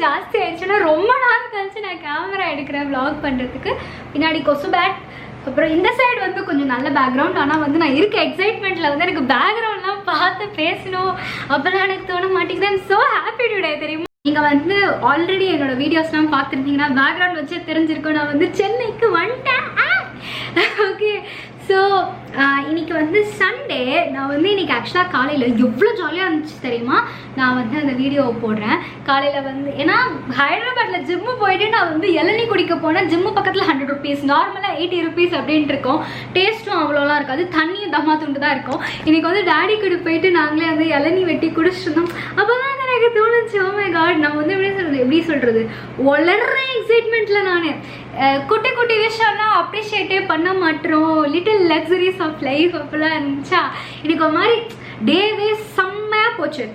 ஜாஸ்தி ஆயிடுச்சுன்னா ரொம்ப நாள் கழிச்சு நான் கேமரா எடுக்கிறேன் vlog பண்ணுறதுக்கு. பின்னாடி கொசு பேட், அப்புறம் இந்த சைடு வந்து கொஞ்சம் நல்ல பேக்ரவுண்ட். ஆனால் வந்து நான் இருக்க எக்ஸைட்மெண்ட்டில் வந்து எனக்கு பேக்ரவுண்ட்லாம் பார்த்து பேசணும் அப்போல்லாம் எனக்கு தோண மாட்டேங்குது. ஐம் ஸோ ஹாப்பி டுடே தெரியுமா. நீங்கள் வந்து ஆல்ரெடி என்னோட வீடியோஸ்லாம் பார்த்துருந்தீங்கன்னா பேக்ரவுண்ட் வச்சு தெரிஞ்சிருக்கும் நான் வந்து சென்னைக்கு வந்துட்டேன். ஓகே, ஸோ இன்னைக்கு வந்து சண்டே. நான் வந்து இன்னைக்கு ஆக்சுவலாக காலையில் எவ்வளோ ஜாலியாக இருந்துச்சு தெரியுமா. நான் வந்து அந்த வீடியோவை போடுறேன் காலையில் வந்து. ஏன்னா ஹைதராபாத்தில் ஜிம்மு போயிட்டு நான் வந்து இளநீ குடிக்க போனேன். ஜிம்மு பக்கத்தில் 100 rupees, நார்மலாக 80 rupees அப்படின்ட்டு இருக்கும். டேஸ்ட்டும் அவ்வளோலாம் இருக்காது, தண்ணியும் தம்மா துண்டு தான் இருக்கும். இன்னைக்கு வந்து டேடி கூட போயிட்டு நாங்களே வந்து இளநீ வெட்டி குடிச்சிருந்தோம். அப்போ தான் எனக்கு தோணுச்சு, ஓ மை காட், நம்ம வந்து எப்படி சொல்கிறது, வளர்ற எக்ஸைட்மெண்ட்டில் நான் குட்டி குட்டி விஷயம்லாம் அப்ரிஷியேட்டே பண்ண மாட்டோம். லிட்டில் லக்ஸரிஸ் ஆஃப் லைஃப் அப்படிலாம் இருந்துச்சா. இன்னைக்கு ஒரு மாதிரி டேவே செம்மையாக போச்சு.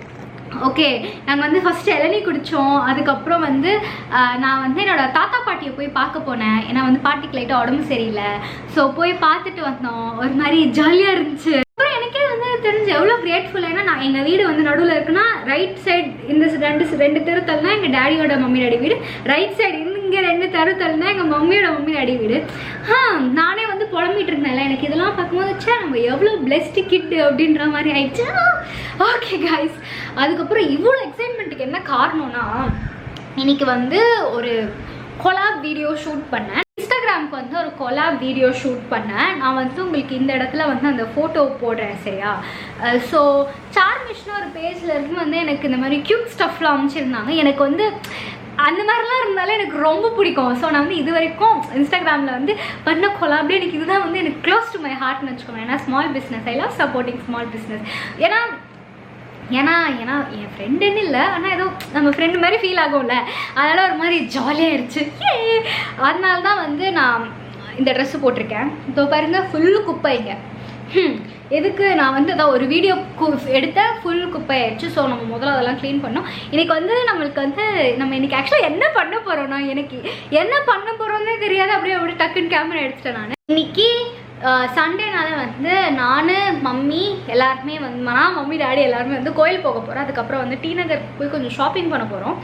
ஓகே, நாங்கள் வந்து ஃபஸ்ட்டு இளநீ குடித்தோம். அதுக்கப்புறம் வந்து நான் வந்து என்னோடய தாத்தா பாட்டியை போய் பார்க்க போனேன். ஏன்னா வந்து பாட்டிக்கு லைட்டாக உடம்பு சரியில்லை. ஸோ போய் பார்த்துட்டு வந்தோம். ஒரு மாதிரி ஜாலியாக இருந்துச்சு. அப்புறம் எனக்கே வந்து தெரிஞ்சு எவ்வளோ கிரேட்ஃபுல். ஏன்னா நான் எங்கள் வீடு வந்து நடுவில் இருக்குன்னா ரைட் சைட் இந்த ரெண்டு தெருத்தல்னா எங்கள் டேடியோட மம்மி டாடி வீடு, ரைட் சைடு இங்கே 2 தெருத்தல்னா எங்கள் மம்மியோட மம்மி டாடி வீடு. நானே வந்து புலம்பிட்டு இருந்தேன்ல, எனக்கு இதெல்லாம் பார்க்கும்போது நம்ம எவ்வளோ பிளெஸ்ட் கிட் அப்படின்ற மாதிரி ஆயிடுச்சு. ஓகே கைஸ், அதுக்கப்புறம் இவ்வளோ எக்ஸைட்மெண்ட்டுக்கு என்ன காரணம்னா, இன்னைக்கு வந்து ஒரு கொலாப் வீடியோ ஷூட் பண்ணேன். இன்ஸ்டாகிராமுக்கு வந்து ஒரு கொலாப் வீடியோ ஷூட் பண்ணேன். நான் வந்து உங்களுக்கு இந்த இடத்துல வந்து அந்த ஃபோட்டோ போடுறேன் சரியா. ஸோ சார்மிஷ்னு ஒரு பேஜில் இருந்து வந்து எனக்கு இந்த மாதிரி க்யூட் ஸ்டஃப்லாம் அமைச்சிருந்தாங்க. எனக்கு வந்து அந்த மாதிரிலாம் இருந்தாலே எனக்கு ரொம்ப பிடிக்கும். ஸோ நான் வந்து இது வரைக்கும் இன்ஸ்டாகிராமில் வந்து பண்ண கொலாப்லேயே எனக்கு இதுதான் வந்து எனக்கு க்ளோஸ் டு மை ஹார்ட்னு வச்சுக்கோங்க. ஏன்னா small business, I love supporting small business. ஏன்னா என் ஃப்ரெண்டுன்னு இல்லை, ஆனால் ஏதோ நம்ம ஃப்ரெண்டு மாதிரி ஃபீல் ஆகும்ல, அதனால் ஒரு மாதிரி ஜாலியாகிடுச்சு. அதனால தான் வந்து நான் இந்த ட்ரெஸ்ஸு போட்டிருக்கேன். இதோ பாருங்கள், ஃபுல்லு குப்பைங்க. எதுக்கு நான் வந்து அதான் ஒரு வீடியோ எடுத்த ஃபுல் குப்பை ஆயிடுச்சு. ஸோ நம்ம முதல்ல அதெல்லாம் க்ளீன் பண்ணோம். இன்றைக்கி வந்து நம்மளுக்கு வந்து நம்ம இன்றைக்கி ஆக்சுவலாக என்ன பண்ண போகிறோம்னா, எனக்கு என்ன பண்ண போகிறோன்னே தெரியாது. அப்படியே டக்குன்னு கேமரா எடுத்துட்டேன் நான். இன்றைக்கி சண்டேனால வந்து நான் மம்மி எல்லாருமே வந்து மம்மி டாடி எல்லாருமே வந்து கோயில் போக போகிறோம். அதுக்கப்புறம் வந்து டி நகர் போய் கொஞ்சம் ஷாப்பிங் பண்ண போகிறோம்.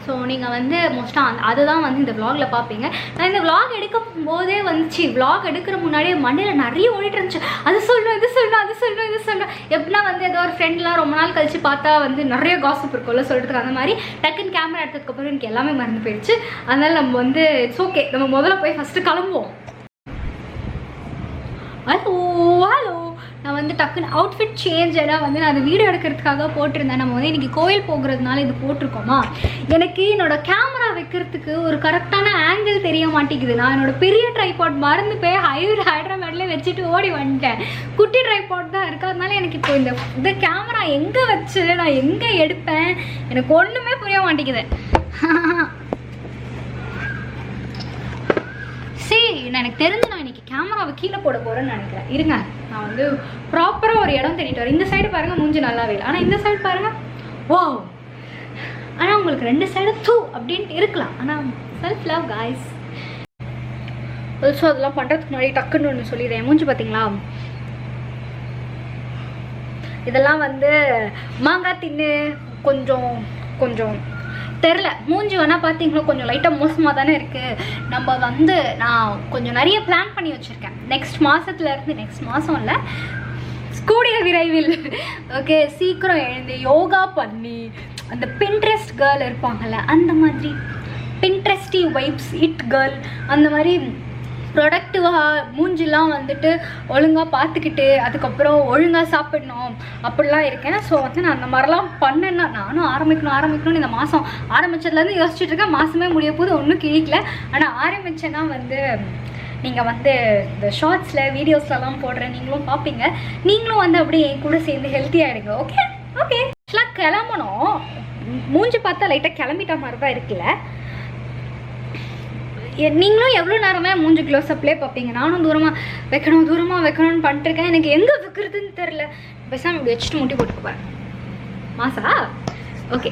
ஸோ நீங்கள் வந்து மோஸ்ட்டாக அதுதான் வந்து இந்த விலாகில் பார்ப்பீங்க. நான் இந்த விலாக் எடுக்கும் போதே வந்துச்சு, விலாக் எடுக்கிற முன்னாடியே மண்டையில் நிறைய ஓடிட்டு இருந்துச்சு. அது சொல்லணும், இது சொல்லணும், அது சொல்லணும், இது சொல்லணும். எப்படின்னா வந்து ஏதோ ஒரு ஃப்ரெண்ட்லாம் ரொம்ப நாள் கழிச்சு பார்த்தா வந்து நிறைய காசிப் இருக்கும்ல சொல்கிறதுக்கு. அந்த மாதிரி டக்குன்னு கேமரா எடுத்ததுக்கப்புறம் எனக்கு எல்லாமே மறந்து போயிடுச்சு. அதனால் நம்ம வந்து இட்ஸ் ஓகே, நம்ம முதல்ல போய் ஃபஸ்ட்டு கிளம்புவோம். ஹலோ, நான் வந்து டக்குன்னு அவுட்ஃபிட் சேஞ்ச். ஏன்னா வந்து நான் அது வீடியோ எடுக்கிறதுக்காக போட்டிருந்தேன். நம்ம வந்து இன்றைக்கி கோயில் போகிறதுனால இது போட்டிருக்கோமா. எனக்கு என்னோடய கேமரா வைக்கிறதுக்கு ஒரு கரெக்டான ஆங்கிள் தெரிய மாட்டேங்குது. நான் என்னோடய பெரிய ட்ரைபாட் மறந்து போய் ஹைதராபாத்லேயே வச்சுட்டு ஓடி வந்துட்டேன். குட்டி ட்ரைபாட் தான் இருக்குது. அதனால எனக்கு இப்போ இந்த கேமரா எங்கே வச்சு நான் எங்கே எடுப்பேன் எனக்கு ஒன்றுமே புரிய மாட்டேங்குது. எனக்கு தெரிஞ்சு நான் இன்னைக்கு கேமராவை கீழே போட போகிறேன்னு நினைக்கிறேன். இருங்க, நான் வந்து ப்ராப்பராக ஒரு இடம் தேடிட்டு வரேன். இந்த சைடு பாருங்கள் மூஞ்சி நல்லாவே இல்லை, ஆனால் இந்த சைடு பாருங்கள் வா. ஆனால் உங்களுக்கு 2 சைடு தூ அப்படின்ட்டு இருக்கலாம். ஆனால் செல்ஃப் லவ் காய்ஸ். ஆல்சோ அதெல்லாம் பண்ணுறதுக்கு முன்னாடி டக்குன்னு ஒன்று சொல்லிடுறேன். மூஞ்சி பார்த்தீங்களா, இதெல்லாம் வந்து மாங்காய் தின்னு கொஞ்சம் தெரில. மூஞ்சி வேணால் பார்த்தீங்களோ கொஞ்சம் லைட்டாக மோசமாக தானே இருக்குது. நம்ம வந்து நான் கொஞ்சம் நிறைய பிளான் பண்ணி வச்சுருக்கேன். நெக்ஸ்ட் மாதம் இல்லை, கூடிய விரைவில். ஓகே, சீக்கிரம் எழுந்து யோகா பண்ணி அந்த பின்ட்ரெஸ்ட் கேர்ள் இருப்பாங்கள்ல, அந்த மாதிரி பின்ட்ரெஸ்டி வைப்ஸ் இட் கேர்ள் அந்த மாதிரி ப்ரொடக்டிவாக மூஞ்சிலாம் வந்துட்டு ஒழுங்காக பார்த்துக்கிட்டு அதுக்கப்புறம் ஒழுங்காக சாப்பிடணும் அப்படிலாம் இருக்கேன். ஸோ வந்து நான் அந்த மாதிரிலாம் பண்ணேன்னா நானும் ஆரம்பிக்கணும்னு இந்த மாதம் ஆரம்பித்ததுலேருந்து யோசிச்சுட்டு இருக்கேன். மாதமே முடிய போது ஒன்றும் கிழிக்கல. ஆனால் ஆரம்பித்தேன்னா வந்து நீங்கள் வந்து இந்த ஷார்ட்ஸில் வீடியோஸ்லலாம் போடுறேன், நீங்களும் பார்ப்பீங்க. நீங்களும் வந்து அப்படியே என் கூட சேர்ந்து ஹெல்த்தியாகிடுங்க. ஓகே ஆக்சுவலாக கிளம்பணும். மூஞ்சி பார்த்தா லைட்டாக கிளம்பிட்ட மாதிரி தான் இருக்குல்ல. நீங்களும் எவ்வளோ நேரமே மூஞ்சி க்ளோஸ் அப்லேயே பார்ப்பீங்க. நானும் தூரமாக வைக்கணும்னு பண்ணிட்டுருக்கேன். எனக்கு எங்கே வைக்கிறதுன்னு தெரில. பேசாமல் இப்படி வச்சுட்டு முட்டி போட்டுக்கு போகிறேன். மாசா ஓகே,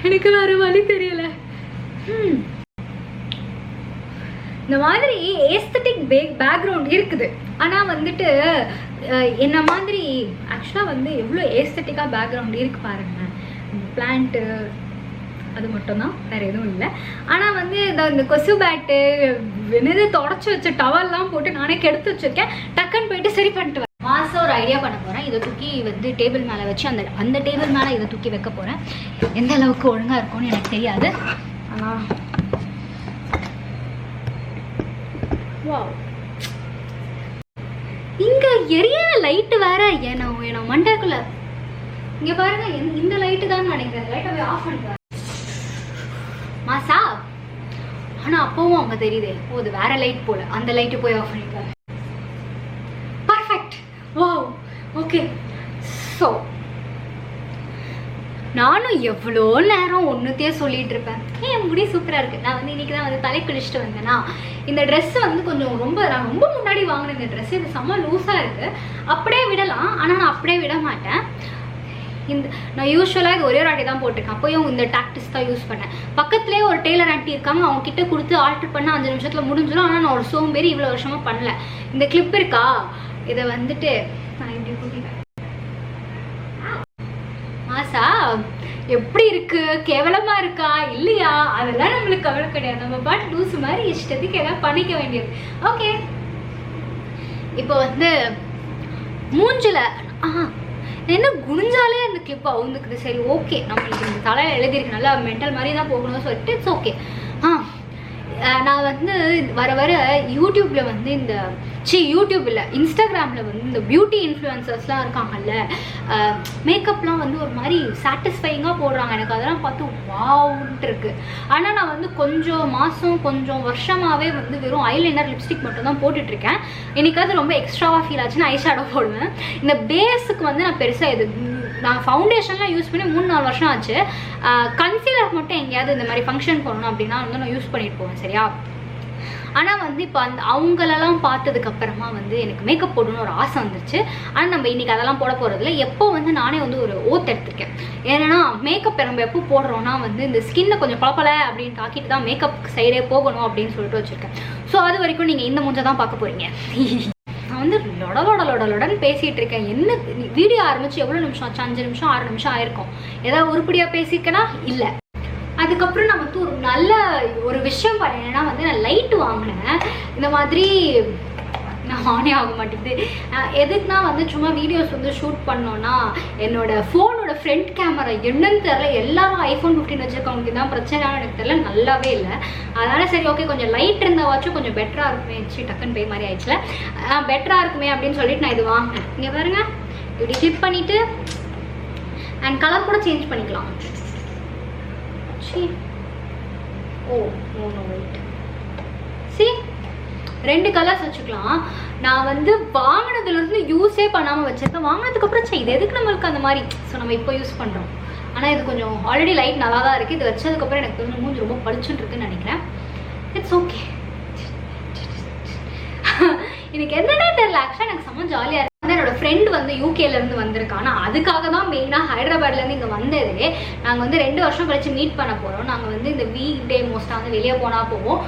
எனக்கு வேறு வழி தெரியலை. இந்த மாதிரி ஏஸ்தட்டிக் பேக்ரவுண்ட் இருக்குது. ஆனால் வந்துட்டு என்ன மாதிரி ஆக்சுவலாக வந்து எவ்வளோ ஏஸ்தட்டிக்காக பேக்ரவுண்ட் இருக்குது பாருங்கள். பிளான்ட்டு அது மட்டும்தான், வேறு எதுவும் இல்லை. ஆனால் வந்து இந்த கொசு பேட்டு என்னது தொடச்சி வச்ச டவல்லாம் போட்டு நானே கெடுத்து வச்சுருக்கேன். டக்குன்னு போயிட்டு சரி பண்ணிட்டு வரேன். மாதம் ஒரு ஐடியா பண்ண போகிறேன். இதை தூக்கி வந்து டேபிள் மேலே வச்சு அந்த டேபிள் மேலே இதை தூக்கி வைக்க போகிறேன். எந்த அளவுக்கு ஒழுங்காக இருக்கும்னு எனக்கு தெரியாது. ஆனால் இங்கே எரியாத லைட்டு வேற ஏன்னா மண்டக்குள்ள இங்கே பாருங்க, இந்த லைட்டு தான் நினைக்கிறேன். லைட்டை போய் ஆஃப் பண்ணிட்டு மாசா. ஆனால் அப்பவும் அங்கே தெரியுதே, அது வேற லைட் போல. அந்த லைட்டு போய் ஆஃப் பண்ணிட்டு பர்ஃபெக்ட். Wow, okay. ஸோ நானும் எவ்வளோ நேரம் ஒன்றுத்தையே சொல்லிட்டு இருப்பேன். என் முடி சூப்பராக இருக்குது. நான் வந்து இன்றைக்கி தான் வந்து தலை குளிச்சுட்டு வந்தேன்னா, இந்த ட்ரெஸ்ஸு வந்து கொஞ்சம் நான் ரொம்ப முன்னாடி வாங்கினேன் இந்த ட்ரெஸ்ஸு. இது செம்ம லூஸாக இருக்குது. அப்படியே விடலாம், ஆனால் நான் அப்படியே விட மாட்டேன். நான் யூஸ்வலாக இது ஒரே ஒரு ஆட்டி தான் போட்டிருக்கேன். அப்போயும் இந்த டாக்டிஸ் தான் யூஸ் பண்ணேன். பக்கத்துலேயே ஒரு டெய்லர் ஆண்டி இருக்காங்க, அவங்க கிட்ட கொடுத்து ஆல்ட்ரு பண்ண 5 நிமிஷத்தில் முடிஞ்சிடும். ஆனால் நான் ஒரு சோம்பேறி, இவ்வளோ வருஷமாக பண்ணல. இந்த கிளிப் இருக்கா, இதை வந்துட்டு நான் இப்படி கூட்டிட்டேன். மாசா எப்படி இருக்கு, கேவலமா இருக்கா இல்லையா, அதெல்லாம் நம்மளுக்கு கவலை கிடையாது. நம்ம பாட்டு லூசு மாதிரி இஷ்டத்துக்கு எல்லாம் பண்ணிக்க வேண்டியது. ஓகே, இப்போ வந்து மூஞ்சில என்ன குனிஞ்சாலே அந்த கிளிப் அவுந்துக்குது. சரி, ஓகே, நம்மளுக்கு இந்த தலையில் எழுதியிருக்கு, நல்லா மென்டல் மாதிரி தான் போகணும்னு சொல்லிட்டு இட்ஸ் ஓகே. நான் வந்து வர யூடியூப்பில் வந்து யூடியூப் இல்லை, இன்ஸ்டாகிராமில் வந்து இந்த பியூட்டி இன்ஃப்ளூயன்சர்ஸ்லாம் இருக்காங்கல்ல, மேக்கப்லாம் வந்து ஒரு மாதிரி சாட்டிஸ்ஃபைங்காக போடுறாங்க. எனக்கு அதெல்லாம் பார்த்து வாவுன்ட்டு இருக்கு. ஆனால் நான் வந்து கொஞ்சம் வருஷமாகவே வந்து வெறும் ஐலைனர் லிப்ஸ்டிக் மட்டும் தான் போட்டுட்ருக்கேன். எனக்கு அது ரொம்ப எக்ஸ்ட்ராவாக ஃபீல் ஆச்சுன்னா ஐ ஷேடோ போடுவேன். இந்த பேஸுக்கு வந்து நான் பெருசாக நான் ஃபவுண்டேஷன்லாம் யூஸ் பண்ணி 3-4 வருஷம் ஆச்சு. கன்சீலர் மட்டும் எங்கேயாவது இந்த மாதிரி ஃபங்க்ஷன் போகணும் அப்படின்னா வந்து நான் யூஸ் பண்ணிட்டு போவேன். சரியா? ஆனால் வந்து இப்போ அவங்களெல்லாம் பார்த்ததுக்கப்புறமா வந்து எனக்கு மேக்கப் போடணும்னு ஒரு ஆசை வந்துருச்சு. ஆனால் நம்ம இன்றைக்கி அதெல்லாம் போட போகிறதில்ல. எப்போ வந்து நானே வந்து ஒரு ஓத்து எடுத்திருக்கேன். ஏன்னா மேக்கப் நம்ம எப்போ போடுறோன்னா வந்து இந்த ஸ்கின்னை கொஞ்சம் பளபள அப்படின்னு தாக்கிட்டு தான் மேக்கப் சைடே போகணும் அப்படின்னு சொல்லிட்டு வச்சுருக்கேன். ஸோ அது வரைக்கும் நீங்கள் இந்த மூஞ்சை தான் பார்க்க போகிறீங்க. நான் வந்து லொடன்னு பேசிகிட்டு இருக்கேன். என்ன வீடியோ ஆரம்பிச்சு எவ்வளோ நிமிஷம் ஆச்சு? 5 நிமிஷம் 6 நிமிஷம் ஆயிருக்கும். ஏதாவது உருப்படியாக பேசியிருக்கேனா? இல்லை. அதுக்கப்புறம் நான் வந்து ஒரு நல்ல ஒரு விஷயம் பண்ணேன்னா வந்து நான் லைட்டு வாங்கினேன். இந்த மாதிரி நான் ஆனே ஆக மாட்டேங்குது. எதுக்குன்னா வந்து சும்மா வீடியோஸ் வந்து ஷூட் பண்ணோன்னா என்னோட ஃபோனோட ஃப்ரண்ட் கேமரா என்னன்னு தெரில. எல்லாரும் ஐஃபோன் 15 வச்சுருக்கவங்களுக்கு தான் பிரச்சனைன்னு எனக்கு தெரியல, நல்லாவே இல்லை. அதனால் சரி, ஓகே, கொஞ்சம் லைட் இருந்தாவாச்சும் கொஞ்சம் பெட்டராக இருக்குமே. டக்குன்னு போய் மாதிரி ஆயிடுச்சுல, பெட்டராக இருக்குமே அப்படின்னு சொல்லிட்டு நான் இது வாங்கினேன். இங்கே பாருங்க, இப்படி கிளிக் பண்ணிவிட்டு அண்ட் கலர் கூட சேஞ்ச் பண்ணிக்கலாம். ஓ நோ வெயிட், சி 2 கலர்ஸ் வச்சுக்கலாம். நான் வந்து வாங்கினதுலேருந்து யூஸே பண்ணாமல் வச்சுருக்கேன். வாங்கினதுக்கப்புறம் சரி, இது எதுக்கு நம்மளுக்கு அந்த மாதிரி, ஸோ நம்ம இப்போ யூஸ் பண்ணுறோம். ஆனால் இது கொஞ்சம் ஆல்ரெடி லைட் நல்லா தான் இருக்குது. இது வச்சதுக்கப்புறம் எனக்கு வந்து மூஞ்சி ரொம்ப பளிச்சுன்னு இருக்குன்னு நினைக்கிறேன். It's okay. எனக்கு என்னன்னே தெரியல, ஆக்சுவலாக எனக்கு செம்ம ஜாலியாக இருக்குது. என்னோட ஃப்ரெண்ட் வந்து யூகேலேருந்து வந்திருக்கா. நான் அதுக்காக தான் மெயினாக ஹைதராபாத்லேருந்து இங்கே வந்ததே. நாங்கள் வந்து 2 வருஷம் கழிச்சு மீட் பண்ண போகிறோம். நாங்கள் வந்து இந்த வீக் டே மோஸ்ட்டாக வந்து வெளியே போனால் போவோம்.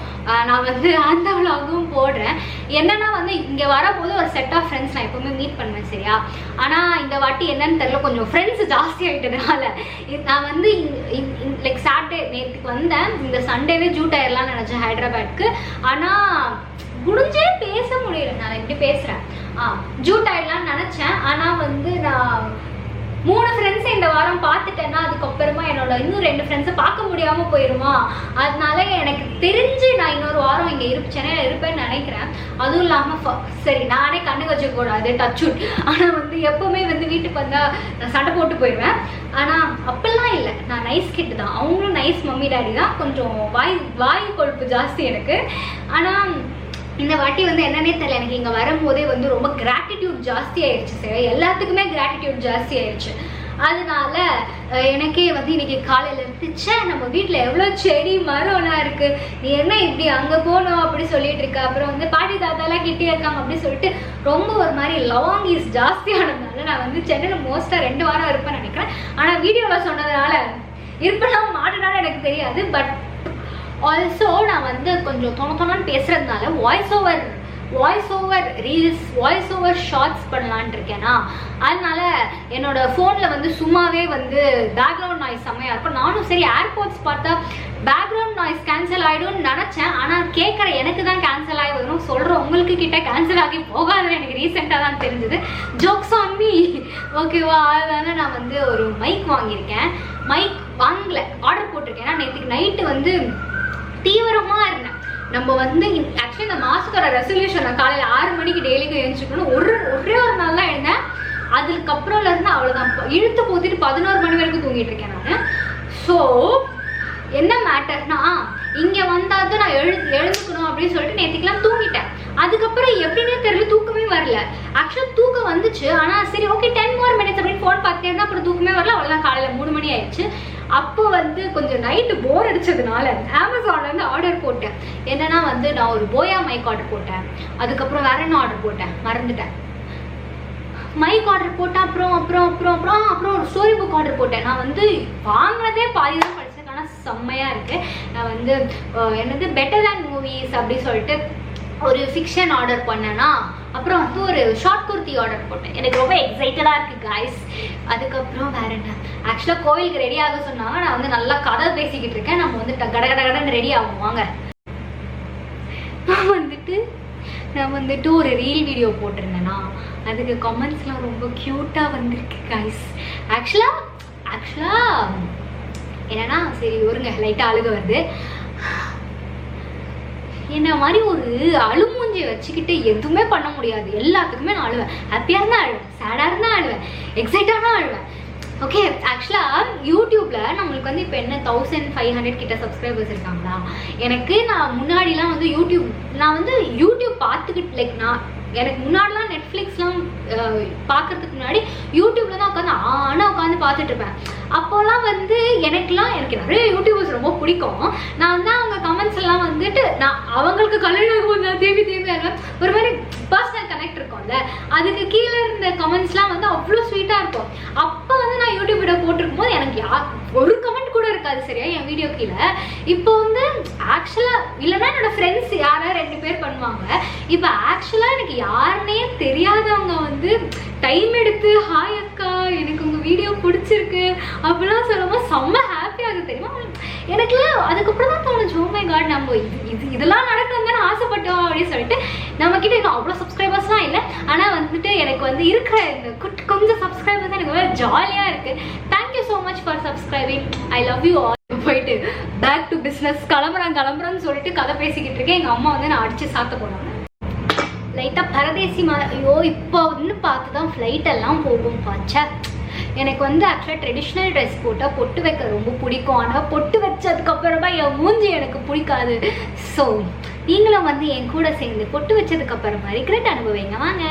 நான் வந்து அந்த விலாகும் போடுறேன். என்னன்னா வந்து இங்கே வரும்போது ஒரு செட் ஆஃப் ஃப்ரெண்ட்ஸ் நான் எப்போவுமே மீட் பண்ணுவேன். சரியா? ஆனால் இந்த வாட்டி என்னன்னு தெரியல, கொஞ்சம் ஃப்ரெண்ட்ஸ் ஜாஸ்தி ஆகிட்டதுனால நான் வந்து லைக் சாட்டர்டே நேற்றுக்கு வந்தேன். இந்த சண்டேவே ஜூட் ஆயிடலாம்னு நினச்சேன் ஹைதராபாத்க்கு. ஆனால் முடிஞ்சே பேச முடியல. நான் எப்படி பேசுகிறேன், ஜூட் ஆயிடலாம்னு நினச்சேன். ஆனால் வந்து நான் 3 ஃப்ரெண்ட்ஸை இந்த வாரம் பார்த்துட்டேன்னா அதுக்கப்புறமா என்னோட இன்னும் 2 ஃப்ரெண்ட்ஸை பார்க்க முடியாமல் போயிடுமா. அதனால எனக்கு தெரிஞ்சு நான் இன்னொரு வாரம் இங்கே சென்னையில் இருப்பேன்னு நினைக்கிறேன். அதுவும் இல்லாமல் சரி, நானே கண்ணு வச்சுக்கூடாது, டச்சுட். ஆனால் வந்து எப்போவுமே வந்து வீட்டுக்கு வந்தால் நான் சண்டை போட்டு போயிடுவேன். ஆனால் அப்படிலாம் இல்லை, நான் நைஸ் கிட்டு தான். அவங்களும் நைஸ் மம்மி டேடி தான். கொஞ்சம் வாய் கொழுப்பு ஜாஸ்தி எனக்கு. ஆனால் இந்த வாட்டி வந்து என்னன்னே தெரியல, எனக்கு இங்கே வரும்போதே வந்து ரொம்ப கிராட்டிடியூட் ஜாஸ்தி ஆயிடுச்சு. சரி, எல்லாத்துக்குமே கிராட்டிடியூட் ஜாஸ்தி ஆயிடுச்சு. அதனால எனக்கே வந்து இன்னைக்கு காலையில் இருந்துச்சு, நம்ம வீட்டில் எவ்வளோ செடி மரம்லாம் இருக்குது, நீ என்ன இப்படி அங்கே போகணும் அப்படி சொல்லிட்டு இருக்க. அப்புறம் வந்து பாட்டி தாத்தாலாம் கிட்டே இருக்காங்க அப்படி சொல்லிட்டு ரொம்ப ஒரு மாதிரி லவாங்கிஸ் ஜாஸ்தியானதுனால நான் வந்து சென்னையில் மோஸ்ட்டாக 2 வாரம் இருப்பேன்னு நினைக்கிறேன். ஆனால் வீடியோவில் சொன்னதுனால இருப்பெல்லாம் மாட்டினாலும் எனக்கு தெரியாது. பட் ஆல்சோ நான் வந்து கொஞ்சம் தொணன்னு பேசுறதுனால voice over voice over reels, voice over shorts பண்ணலான் இருக்கேன்னா, அதனால என்னோட ஃபோனில் வந்து சும்மாவே வந்து பேக்ரவுண்ட் நாய்ஸ் செம்மையாக இருக்கும். நானும் சரி ஏர்போர்ட்ஸ் பார்த்தா பேக்ரவுண்ட் நாய்ஸ் கேன்சல் ஆகிடும்னு நினச்சேன். ஆனால் கேட்குற எனக்கு தான் கேன்சல் ஆகி வரும், சொல்கிற உங்களுக்கு கிட்ட கேன்சல் ஆகி போகாது. எனக்கு ரீசெண்டாக தான் தெரிஞ்சது. ஜோக்ஸ் ஆன் மீ, ஓகேவா? அதனால நான் வந்து ஒரு மைக் வாங்கியிருக்கேன். மைக் வாங்கல, ஆர்டர் போட்டிருக்கேன். நான் நேற்றுக்கு நைட்டு வந்து தீவிரமாக இருந்தேன். நம்ம வந்து ஆக்சுவலி இந்த மாதத்தோட ரெசல்யூஷன் நான் காலையில் 6 மணிக்கு டெய்லிக்கும் எழுந்துக்கணும். ஒரே ஒரு நாள் தான் எழுந்தேன். அதுக்கப்புறம்ல இருந்து அவ்வளோதான், இழுத்து போத்திட்டு 11 மணி வரைக்கும் தூங்கிட்டு இருக்கேன் நான். ஸோ என்ன மேட்டர்னா, இங்கே வந்தால் தான் நான் எழுந்துக்கணும் அப்படின்னு சொல்லிட்டு நேற்றுக்கெல்லாம் தூங்கிட்டேன். அதுக்கப்புறம் எப்படின்னே தெரியல, தூக்கமே வரல. ஆக்சுவலாக தூக்கம் வந்துச்சு, ஆனால் சரி ஓகே 10 more minutes அப்படின்னு ஃபோன் பார்த்துட்டே இருந்தால் அப்புறம் தூக்கமே வரல. அவ்வளோதான், காலையில் 3 மணி ஆயிடுச்சு. அப்போ வந்து கொஞ்சம் நைட்டு போர் அடிச்சதுனால அமேசான்லேருந்து ஆர்டர் போட்டேன். என்னன்னா வந்து நான் ஒரு போயா மைக் ஆர்டர் போட்டேன். அதுக்கப்புறம் வேற என்ன ஆர்டர் போட்டேன் மறந்துட்டேன். மைக் ஆர்டர் போட்டேன், அப்புறம் ஒரு ஸ்டோரி புக் ஆர்டர் போட்டேன். நான் வந்து வாங்கினதே பாதி தான் படிச்சேன், ஆனால் செம்மையாக இருக்குது. நான் வந்து என்னது பெட்டர் தேன் மூவிஸ் அப்படி சொல்லிட்டு ஒரு ஃபிக்ஷன் ஆர்டர் பண்ணேன்னா, அப்புறம் வந்து ஒரு ஷார்ட் குர்த்தி ஆர்டர் போட்டேன். எனக்கு ரொம்ப எக்ஸைட்டடாக இருக்குது காய்ஸ். அதுக்கப்புறம் வேற என்ன, ஆக்சுவலாக கோவிலுக்கு ரெடி ஆக சொன்னாங்க. நான் வந்து நல்லா கதை பேசிக்கிட்டு இருக்கேன். நம்ம வந்து கடகடன்னு ரெடி ஆகும் வாங்க. நான் வந்துட்டு ஒரு ரீல் வீடியோ போட்டிருந்தேன்னா அதுக்கு கமெண்ட்ஸ்லாம் ரொம்ப க்யூட்டாக வந்திருக்கு காய்ஸ். ஆக்சுவலாக என்னன்னா, சரி ஒருங்க லைட்டாக அழுக வருது. என்ன மாதிரி ஒரு அழுமூஞ்சி வச்சுக்கிட்டு எதுவுமே பண்ண முடியாது. எல்லாத்துக்குமே நான் அழுவேன். ஹாப்பியாக இருந்தால் அழுவேன், சேடாக இருந்தால் அழுவேன், எக்ஸைட்டாக தான் அழுவேன். ஓகே, ஆக்சுவலாக யூடியூப்பில் நம்மளுக்கு வந்து இப்போ என்ன 1500 கிட்ட சப்ஸ்கிரைபர்ஸ் இருக்காங்களா. நான் முன்னாடிலாம் வந்து யூடியூப் பார்த்துக்கிட்டு எனக்கு முன்னாடிலாம் நெட்ஃப்ளிக்ஸ்லாம் பார்க்கறதுக்கு முன்னாடி யூடியூப்ல தான் உட்காந்து பார்த்துட்டு இருப்பேன். அப்போல்லாம் வந்து எனக்கு நிறைய யூடியூபர்ஸ் ரொம்ப பிடிக்கும். நான் வந்து அவங்க கமெண்ட்ஸ் எல்லாம் வந்துட்டு நான் அவங்களுக்கு கல்யாணம் தேவி ஒரு மாதிரி பர்சனல் கனெக்ட் இருக்கும்ல, அதுக்கு கீழே இருந்த கமெண்ட்ஸ்லாம் வந்து அவ்வளோ ஸ்வீட்டாக இருக்கும். அப்போ வந்து நான் யூடியூப் வீடியோ போட்டிருக்கும் போது எனக்கு ஒரு கமெண்ட் கூட இருக்காது சரியா என் வீடியோ கீழே. இப்போ வந்து ஆக்சுவலாக இல்லைன்னா என்னோட ஃப்ரெண்ட்ஸ் யாராவது 2 பேர் பண்ணுவாங்க. இப்போ ஆக்சுவலாக எனக்கு யாருன்னே தெரியாதவங்க வந்து டைம் எடுத்து ஹாய் அக்கா எனக்கு உங்கள் வீடியோ பிடிச்சிருக்கு அப்படிலாம் சொல்லும்போது செம்ம ஹாப்பியாக தெரியுமா எனக்கு. அதுக்கப்புறம் தான் தோணுச்சு, ஓ மை காட் நம்ம இதெல்லாம் நடக்கணும்னு தானே ஆசைப்பட்டோம் அப்படின்னு சொல்லிட்டு. நம்மக்கிட்ட இன்னும் அவ்வளோ சப்ஸ்கிரைபர்ஸ்லாம் இல்லை, ஆனால் வந்துட்டு எனக்கு வந்து இருக்கிற இந்த கொஞ்சம் சப்ஸ்கிரைபர்ஸ் எனக்கு ரொம்ப ஜாலியாக இருக்குது. Thank you so much for subscribing. I love you all. போயிட்டு பேக் டு பிஸ்னஸ் கிளம்புறேன்னு சொல்லிட்டு கதை பேசிக்கிட்டு இருக்கேன். எங்கள் அம்மா வந்து நான் அடித்து சாத்த போனாங்க. லைட்டாக பரதேசி ஐயோ இப்போ வந்து பார்த்து தான் ஃப்ளைட்டெல்லாம் போகும் பாச்சா. எனக்கு வந்து ஆக்சுவலாக ட்ரெடிஷ்னல் ட்ரெஸ் போட்டால் பொட்டு வைக்க ரொம்ப பிடிக்கும். ஆனால் பொட்டு வச்சதுக்கப்புறமா என் மூஞ்சி எனக்கு பிடிக்காது. ஸோ நீங்களும் வந்து என் கூட சேர்ந்து பொட்டு வச்சதுக்கப்புறமா ரிக்ரெட் அனுபவிங்க வாங்க.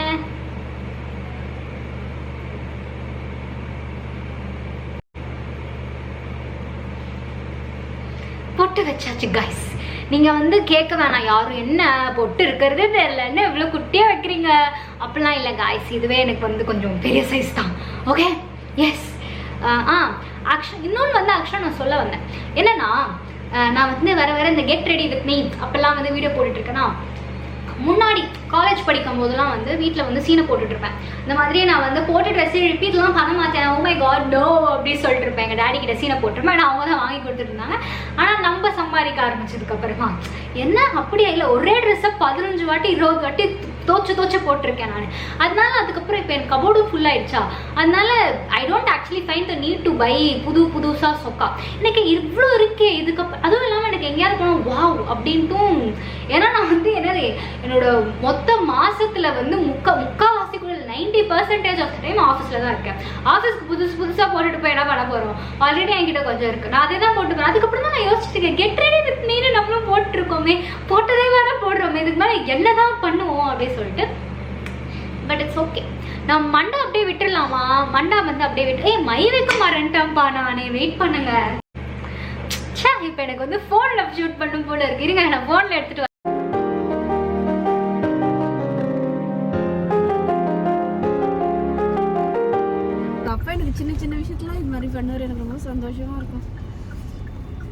பொட்டு வச்சாச்சு கைஸ். நீங்கள் வந்து கேட்க வேணாம் யாரும் என்ன பொட்டு இருக்கிறது தெரியலன்னு இவ்வளோ குட்டியாக வைக்கிறீங்க அப்படிலாம் இல்லை காய்ஸ். இதுவே எனக்கு வந்து கொஞ்சம் பெரிய சைஸ் தான். Okay, yes. இன்னொன்று வந்து ஆக்சுவலாக நான் சொல்ல வந்தேன் என்னன்னா, நான் வந்து வர இந்த கெட் ரெடி வித் மீ அப்பெல்லாம் வந்து வீடியோ போட்டுட்ருக்கேன்னா, முன்னாடி காலேஜ் படிக்கும் போதெல்லாம் வந்து வீட்டில் வந்து சீனை போட்டுட்ருப்பேன். இந்த மாதிரி நான் வந்து போட்டு ட்ரெஸ்ஸை ரிப்பீட்லாம் பண்ண மாட்டேன். ஓ மை காட் நோ அப்படின்னு சொல்லிட்டு இருப்பேன். எங்கள் டேடி கிட்ட சீனை போட்டிருப்பேன். நான் அவங்க தான் வாங்கி கொடுத்துருந்தாங்க. ஆனால் நம்ம சம்பாதிக்க ஆரம்பிச்சதுக்கப்புறமா என்ன அப்படியே இல்லை, ஒரே ட்ரெஸ்ஸை 15 வாட்டி 20 வாட்டி தோச்சு போட்டிருக்கேன் நான். அதனால அதுக்கப்புறம் இப்போ எனக்கு கபோர்டும் ஃபுல் ஆயிடுச்சா. அதனால I don't actually find the need to buy புதுசாக சொக்கா. எனக்கு இவ்வளோ இருக்கே இதுக்கப்புறம். அதுவும் இல்லாமல் எனக்கு எங்கேயாவது போனோம் வாவ் அப்படின்ட்டும். ஏன்னா நான் வந்து என்னோட மொத்த மாசத்துல வந்து முக்கால்வாசி கூட 90% ஆஃப் டைம் ஆஃபீஸில் தான் இருக்கேன். ஆஃபீஸ்க்கு புதுசாக போட்டுட்டு போய் என்ன பண்ண போகிறோம், ஆல்ரெடி என்கிட்ட கொஞ்சம் இருக்குது, நான் அதை தான் போட்டு போகிறேன். அதுக்கப்புறம் தான் நான் யோசிச்சுட்டு இருக்கேன், கெட் ரெடி வித் மீனு நம்மளும் போட்டுருக்கோமே, போட்டதே வேற போடுறோமே, இதுக்கு மேலே என்ன தான் பண்ணுவோம் அப்படின்னு சொல்லிட்டு. But it's okay. நான் மண்டை அப்படியே விட்டுடலாமா, மண்டா வந்து அப்படியே விட்டு மை வைக்க மாறேன்ட்டான்ப்பா நானே, வெயிட் பண்ணுங்க. இப்போ எனக்கு வந்து ஃபோனில் ஷூட் பண்ணும் போல இருக்கு. இருங்க நான் ஃபோனில் எடுத்துட்டு சின்ன விஷயத்துல இது மாதிரி பண்ணுவார். எனக்கு ரொம்ப சந்தோஷமா இருக்கும்.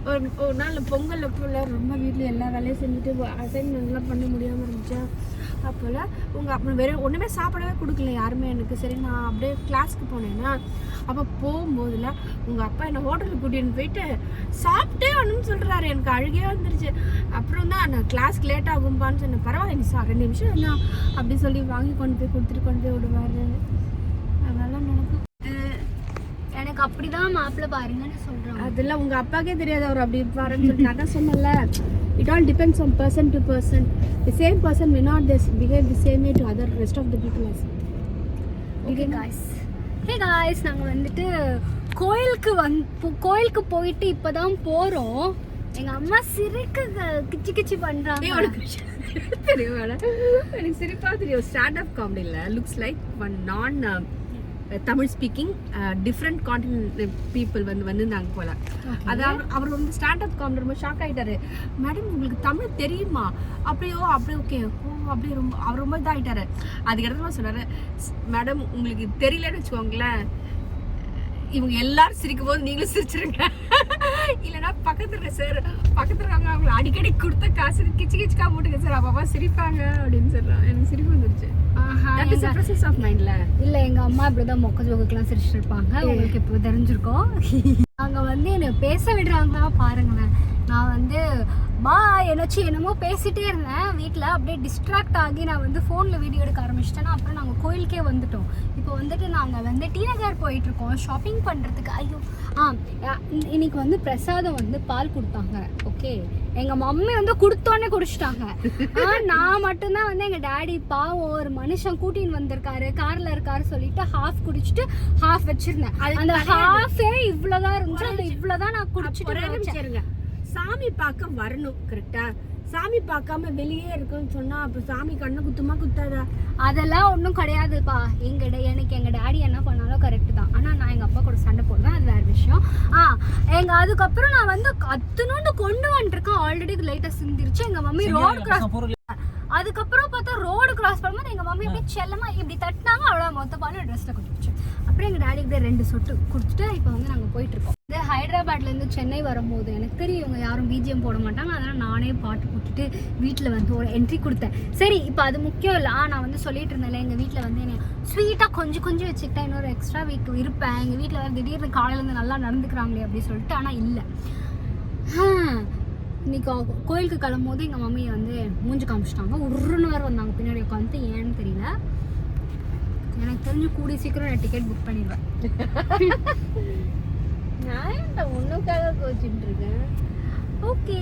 ஒரு நாள் பொங்கல் அப்போல ரொம்ப வீட்டில் எல்லா வேலையும் செஞ்சுட்டு அசைன்மெண்ட்லாம் பண்ண முடியாமல் இருந்துச்சா. அப்போல அப்புறம் வேறு ஒன்றுமே சாப்பிடவே கொடுக்கல யாருமே எனக்கு. சரி நான் அப்படியே கிளாஸ்க்கு போனேன்னா அப்போ போகும்போதுல உங்கள் அப்பா என்னை ஹோட்டலுக்கு கூட்டின்னு போயிட்டு சாப்பிட்டே வரணும்னு சொல்கிறாரு. எனக்கு அழுகே வந்துருச்சு. அப்புறம் தான் நான் கிளாஸ்க்கு லேட் ஆகும்பான்னு சொன்னேன். பரவாயில்ல நீ 2 நிமிஷம் என்ன அப்படி சொல்லி வாங்கி கொண்டு போய் கொடுத்துட்டு கொண்டு போய் விடுவார். அதெல்லாம் நடக்கும். எனக்கு அப்படிதான் மாப்பிள்ளை பாருங்கன்னு சொல்றாங்க. அதெல்லாம் உங்க அப்பாக்கே தெரியாது அவர் அப்படி இருப்பாருன்னு சொல்லிட்டு நான் தான் சொன்னல. It all depends on person to person. The same person may not behave the same way to other rest of the people also. Okay guys. Hey guys, நாங்க வந்துட்டு கோயிலுக்கு போயிட்டு இப்பதான் போறோம். எங்க அம்மா சிரிக்க கிச்சி கிச்சி பண்றாங்க. தெரியும் எனக்கு சிரிப்பா தெரியும். ஸ்டாண்ட் அப் காமெடியில் லுக்ஸ் லைக் ஒன் நான் Tamil speaking different continent people வந்திருந்தாங்க போல. அதாவது அவர் வந்து ஸ்டாண்டப் காமெடி ரொம்ப ஷாக் ஆகிட்டாரு. மேடம் உங்களுக்கு தமிழ் தெரியுமா? அப்படியே ஓகே அப்படியே அவர் ரொம்ப இதாகிட்டாரு. அதுக்கடுத்து சொன்னார், மேடம் உங்களுக்கு தெரியலன்னு வச்சுக்கோங்களேன், இவங்க எல்லாரும் சிரிக்கும் போது நீங்களும் சிரிச்சிருங்க, இல்லைன்னா பக்கத்துல இருக்காங்க அவங்களை அடிக்கடி கொடுத்த காசு கிச்சு கிச்சுக்கா போட்டுங்க சார், அப்பா சிரிப்பாங்க அப்படின்னு சொல்றான். எனக்கு சிரிப்பு வந்துருச்சு. இல்ல எங்க அம்மா இப்படிதான் மொக்க ஜோக்குக்கெல்லாம் சிரிச்சுட்டு இருப்பாங்க. உங்களுக்கு இப்போ தெரிஞ்சிருக்கோம். அங்க வந்து என்ன பேச விடுறாங்களா பாருங்களேன். நான் வந்து என்னமோ பேசிட்டே இருந்தேன் வீட்டில். அப்படியே டிஸ்ட்ராக்ட் ஆகி நான் வந்து ஃபோனில் வீடியோ எடுக்க ஆரம்பிச்சிட்டேன்னா அப்புறம் நாங்கள் கோயிலுக்கே வந்துட்டோம். இப்போ வந்துட்டு நாங்கள் வந்து டி நகர் போயிட்டுருக்கோம் ஷாப்பிங் பண்ணுறதுக்கு. ஐயோ இன்னைக்கு வந்து பிரசாதம் வந்து பால் கொடுத்தாங்க. ஓகே, எங்கள் மம்மி வந்து கொடுத்தோன்னே குடிச்சிட்டாங்க. நான் மட்டும்தான் வந்து எங்கள் டேடி பாவம் ஒரு மனுஷன் கூட்டின்னு வந்திருக்காரு, காரில் இருக்காரு சொல்லிட்டு ஹாஃப் குடிச்சிட்டு ஹாஃப் வச்சிருந்தேன். அந்த ஹாஃபே இவ்வளோதான் இருந்துச்சு. அந்த இவ்வளோதான் நான் குடிச்சிட்டு. சாமி பார்க்க வரணும் கரெக்டா. சாமி பார்க்காம வெளியே இருக்குன்னு சொன்னா அப்ப சாமி கண்ணு குத்துமா குத்தாதா? அதெல்லாம் ஒன்றும் கிடையாதுப்பா. எனக்கு எங்க டாடி என்ன பண்ணாலும் கரெக்ட் தான். ஆனா நான் எங்க அப்பா கூட சண்டை போடுவேன், அது வேற விஷயம். அதுக்கப்புறம் நான் வந்து கத்துணுன்னு கொண்டு வந்துருக்கேன். ஆல்ரெடி லைட்டா சிந்திருச்சு. எங்க மம்மி ரோடு கிராஸ், அதுக்கப்புறம் பார்த்தா ரோடு கிராஸ் பண்ணும்போது எங்க மம்மி அப்படியே செல்லமா இப்படி தட்டினாங்க. அவ்வளோ மொத்த பாலும் ட்ரெஸ்ல கொடுத்துருச்சு. அப்புறம் எங்க டாடி இப்படியே 2 சொட்டு குடிச்சிட்டு இப்போ வந்து நாங்கள் போயிட்டு இருக்கோம். இந்த ஹைதராபாத்லேருந்து சென்னை வரும்போது எனக்கு தெரியும் இவங்க யாரும் பிஜிஎம் போட மாட்டாங்க. அதனால் நானே பாட்டு போட்டுட்டு வீட்டில் வந்து ஒரு என்ட்ரி கொடுத்தேன். சரி இப்போ அது முக்கியம் இல்லை. நான் வந்து சொல்லிட்டு இருந்தேன்ல எங்கள் வீட்டில் வந்து என்னை ஸ்வீட்டாக கொஞ்சம் வச்சுக்கிட்டேன். இன்னொரு எக்ஸ்ட்ரா வீக் இருப்பேன். எங்கள் வீட்டில் வேறு திடீர்னு காலையிலேருந்து நல்லா நடந்துக்கிறாங்களே அப்படி சொல்லிட்டு. ஆனால் இல்லை, இன்னைக்கு கோயிலுக்கு கிளம்பும்போது எங்கள் மம்மியை வந்து மூஞ்சி காமிச்சிட்டாங்க. உருன்னு வேறு வந்தாங்க பின்னாடி உட்காந்து. ஏன்னு தெரியல. எனக்கு தெரிஞ்சு கூடிய சீக்கிரம் நான் டிக்கெட் புக் பண்ணிடுவேன். நான் ஒன்றுக்காக கோச்சிட்டு இருக்கேன். ஓகே.